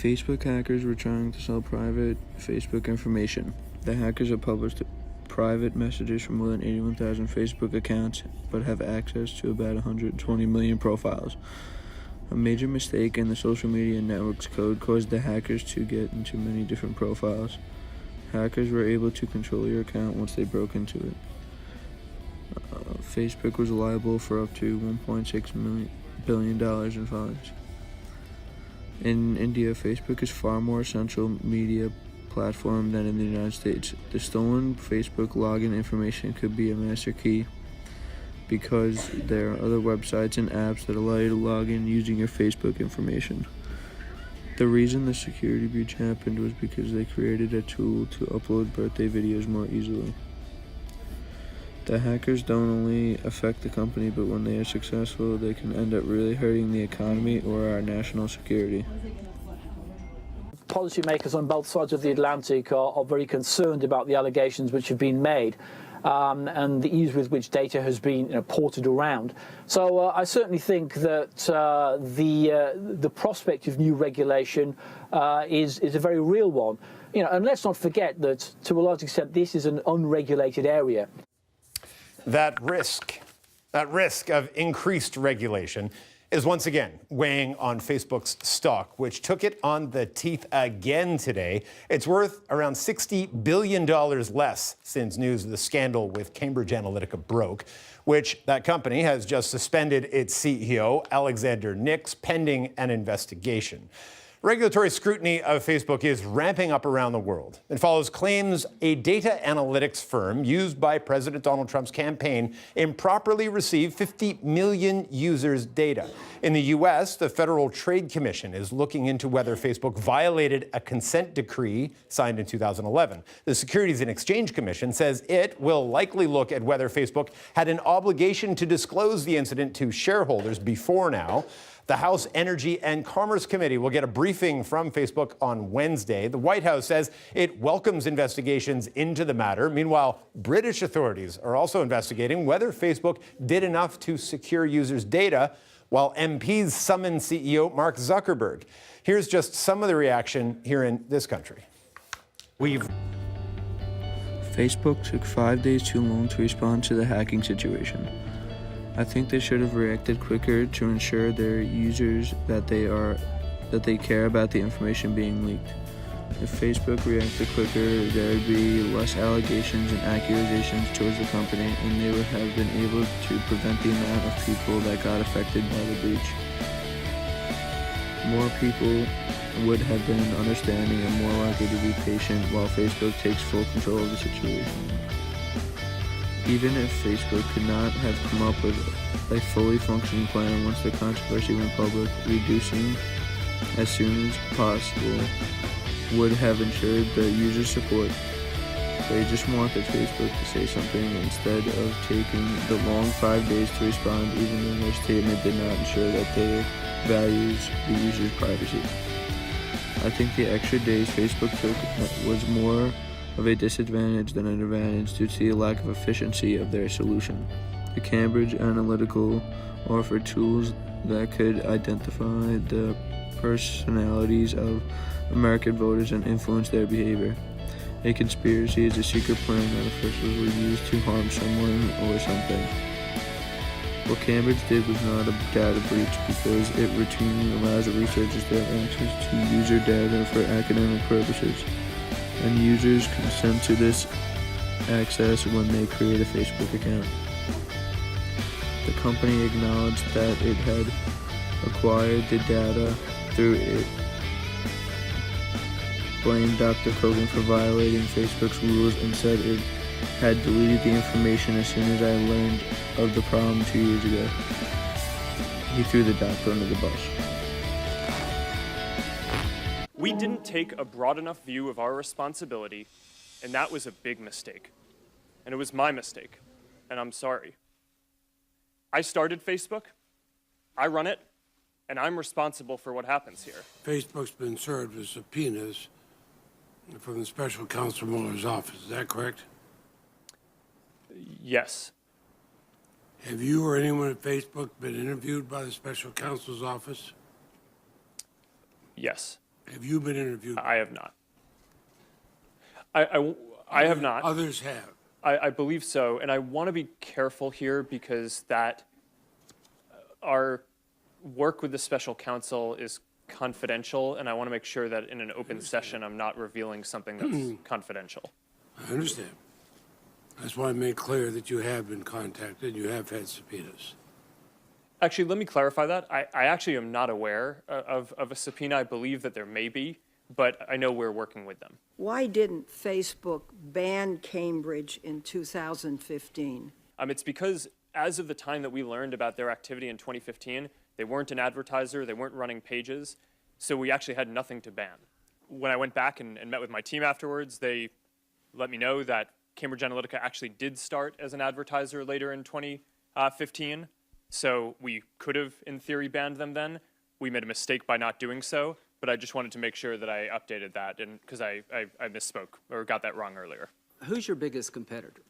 Facebook hackers were trying to sell private Facebook information. The hackers have published private messages from more than 81,000 Facebook accounts, but have access to about 120 million profiles. A major mistake in the social media network's code caused the hackers to get into many different profiles. Hackers were able to control your account once they broke into it. Facebook was liable for up to $1.6 billion in fines. In India, Facebook is far more essential media platform than in the United States. The stolen Facebook login information could be a master key because there are other websites and apps that allow you to log in using your Facebook information. The reason the security breach happened was because they created a tool to upload birthday videos more easily. The hackers don't only affect the company, but when they are successful, they can end up really hurting the economy or our national security. Policymakers on both sides of the Atlantic are very concerned about the allegations which have been made and the ease with which data has been ported around. So I certainly think that the prospect of new regulation is a very real one. And let's not forget that to a large extent this is an unregulated area. That risk of increased regulation is once again weighing on Facebook's stock, which took it on the teeth again today. It's worth around $60 billion less since news of the scandal with Cambridge Analytica broke, which that company has just suspended its CEO, Alexander Nix, pending an investigation. Regulatory scrutiny of Facebook is ramping up around the world. It follows claims a data analytics firm used by President Donald Trump's campaign improperly received 50 million users' data. In the U.S., the Federal Trade Commission is looking into whether Facebook violated a consent decree signed in 2011. The Securities and Exchange Commission says it will likely look at whether Facebook had an obligation to disclose the incident to shareholders before now. The House Energy and Commerce Committee will get a briefing from Facebook on Wednesday. The White House says it welcomes investigations into the matter. Meanwhile, British authorities are also investigating whether Facebook did enough to secure users' data, while MPs summon CEO Mark Zuckerberg. Here's just some of the reaction here in this country. Facebook took 5 days too long to respond to the hacking situation. I think they should have reacted quicker to ensure their users that they care about the information being leaked. If Facebook reacted quicker, there would be less allegations and accusations towards the company, and they would have been able to prevent the amount of people that got affected by the breach. More people would have been understanding and more likely to be patient while Facebook takes full control of the situation. Even if Facebook could not have come up with a fully functioning plan once the controversy went public, reducing as soon as possible would have ensured the user support. They just wanted Facebook to say something instead of taking the long 5 days to respond, even though their statement did not ensure that they values the user's privacy. I think the extra days Facebook took was more of a disadvantage than an advantage due to the lack of efficiency of their solution. The Cambridge Analytica offered tools that could identify the personalities of American voters and influence their behavior. A conspiracy is a secret plan that officials will use to harm someone or something. What Cambridge did was not a data breach because it routinely allows researchers to have access to user data for academic purposes, and users consent to this access when they create a Facebook account. The company acknowledged that it had acquired the data through it, blamed Dr. Kogan for violating Facebook's rules, and said it had deleted the information as soon as I learned of the problem 2 years ago. He threw the doctor under the bus. We didn't take a broad enough view of our responsibility, and that was a big mistake. And it was my mistake, and I'm sorry. I started Facebook, I run it, and I'm responsible for what happens here. Facebook's been served with subpoenas from the Special Counsel Mueller's office, is that correct? Yes. Have you or anyone at Facebook been interviewed by the Special Counsel's office? Yes. Have you been interviewed? I have not. I have not. Others have. I believe so, and I want to be careful here because that our work with the special counsel is confidential, and I want to make sure that in an open session I'm not revealing something that's confidential. I understand. That's why I made clear that you have been contacted, you have had subpoenas. Actually, let me clarify that. I actually am not aware of a subpoena. I believe that there may be, but I know we're working with them. Why didn't Facebook ban Cambridge in 2015? It's because as of the time that we learned about their activity in 2015, they weren't an advertiser, they weren't running pages, so we actually had nothing to ban. When I went back and met with my team afterwards, they let me know that Cambridge Analytica actually did start as an advertiser later in 2015, so we could have, in theory, banned them then. We made a mistake by not doing so, but I just wanted to make sure that I updated that because I misspoke or got that wrong earlier. Who's your biggest competitor?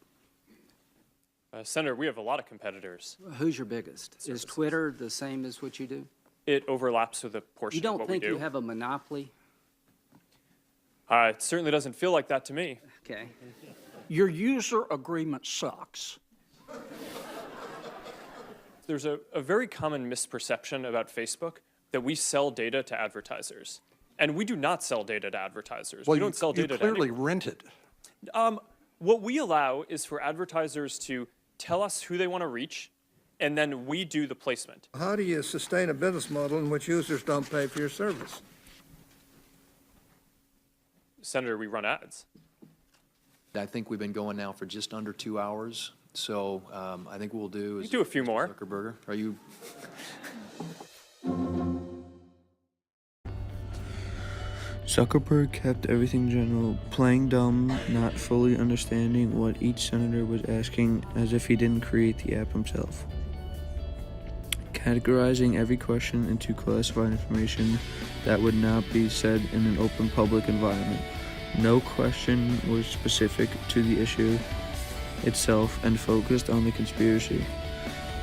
Senator, we have a lot of competitors. Who's your biggest? Is Twitter the same as what you do? It overlaps with a portion You of don't what we think do. you have a monopoly? It certainly doesn't feel like that to me. Okay. Your user agreement sucks. There's a very common misperception about Facebook that we sell data to advertisers. And we do not sell data to advertisers. Well, we don't sell data you clearly to anyone. rent it. What we allow is for advertisers to tell us who they want to reach, and then we do the placement. How do you sustain a business model in which users don't pay for your service? Senator, we run ads. I think we've been going now for just under 2 hours, so I think what we'll do is... We do a few more. Zuckerberg, are you... Zuckerberg kept everything general, playing dumb, not fully understanding what each senator was asking as if he didn't create the app himself. Categorizing every question into classified information that would not be said in an open public environment. No question was specific to the issue itself and focused on the conspiracy.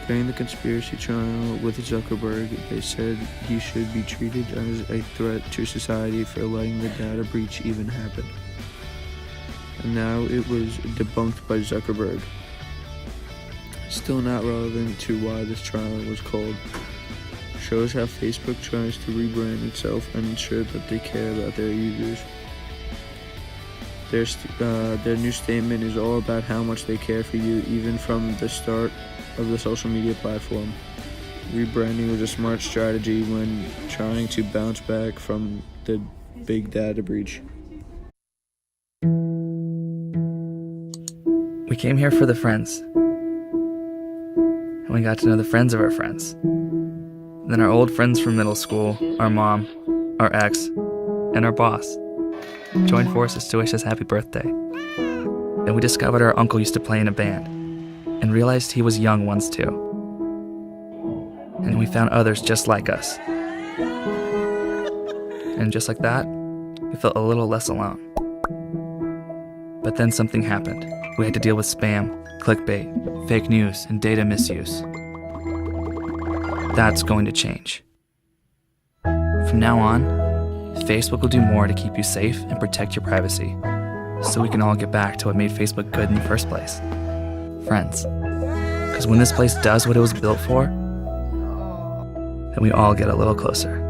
During the conspiracy trial with Zuckerberg, they said he should be treated as a threat to society for letting the data breach even happen. And now it was debunked by Zuckerberg. Still not relevant to why this trial was called. Shows how Facebook tries to rebrand itself and ensure that they care about their users. Their new statement is all about how much they care for you, even from the start of the social media platform. Rebranding was a smart strategy when trying to bounce back from the big data breach. We came here for the friends. And we got to know the friends of our friends. Then our old friends from middle school, our mom, our ex, and our boss joined forces to wish us happy birthday. And we discovered our uncle used to play in a band and realized he was young once too. And we found others just like us. And just like that, we felt a little less alone. But then something happened. We had to deal with spam, clickbait, fake news, and data misuse. That's going to change. From now on, Facebook will do more to keep you safe and protect your privacy, so we can all get back to what made Facebook good in the first place. Friends. Because when this place does what it was built for, then we all get a little closer.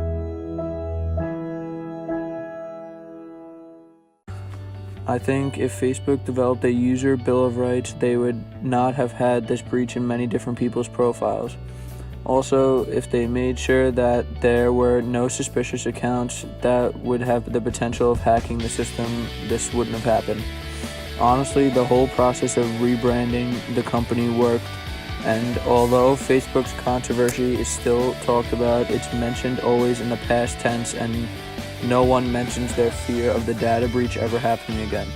I think if Facebook developed a user bill of rights, they would not have had this breach in many different people's profiles. Also, if they made sure that there were no suspicious accounts that would have the potential of hacking the system, this wouldn't have happened. Honestly, the whole process of rebranding the company worked, and although Facebook's controversy is still talked about, it's mentioned always in the past tense, and no one mentions their fear of the data breach ever happening again.